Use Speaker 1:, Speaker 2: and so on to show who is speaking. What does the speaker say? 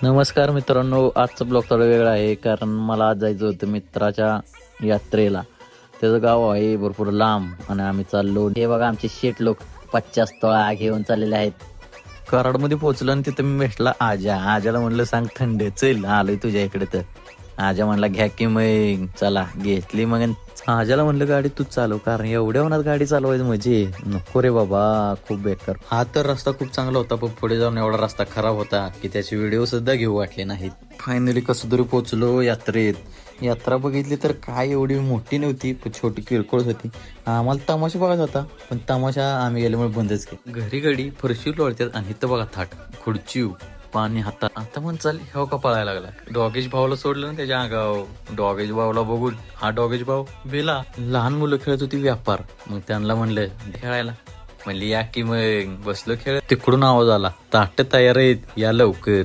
Speaker 1: नमस्कार मित्रांनो, आजचा ब्लॉग थोडा वेगळा आहे कारण मला आज जायचं होतं मित्राच्या यात्रेला. त्याचं गाव आहे भरपूर लांब आणि आम्ही चाललो. हे बघा आमचे शेठ लोक 50 तोळा घेऊन चाललेले आहेत. कराडमध्ये पोहोचलो आणि तिथं मी भेटला आजाला म्हणलं सांग थंड चल आलोय तुझ्या इकडे. तर आजा म्हणला घ्या की मग चला घेतली. मग आजाला म्हणलं गाडी तूच चालव कारण एवढ्या उन्हात गाडी चालवायचं म्हणजे नको रे बाबा, खूप बेकार. हा तर रस्ता खूप चांगला होता पण पुढे जाऊन एवढा रस्ता खराब होता की त्याचे व्हिडिओ सुद्धा घेऊ वाटले नाहीत. फायनली कसं तरी पोहोचलो यात्रेत. यात्रा बघितली तर काय एवढी मोठी नव्हती पण छोटी किरकोळ होती. आम्हाला तमाशा बघायचा होता पण तमाशा आम्ही गेल्यामुळे बंदच केली. घरी घडी फरशी लोळतात आणि इथं बघा थाट खुर्ची पाणी हातात. आता पण चाल ह्या का पळायला लागला. डॉगेश भाऊला सोडलं ना त्याच्या अंगावर. डॉगेश भाऊला बघून हा डॉगेश भाऊ बेला. लहान मुलं खेळत होती व्यापार. मग त्यांना म्हणलं खेळायला. म्हणली या की मग बसलो खेळ. तिकडून आवाज आला ताट तयार आहेत या लवकर.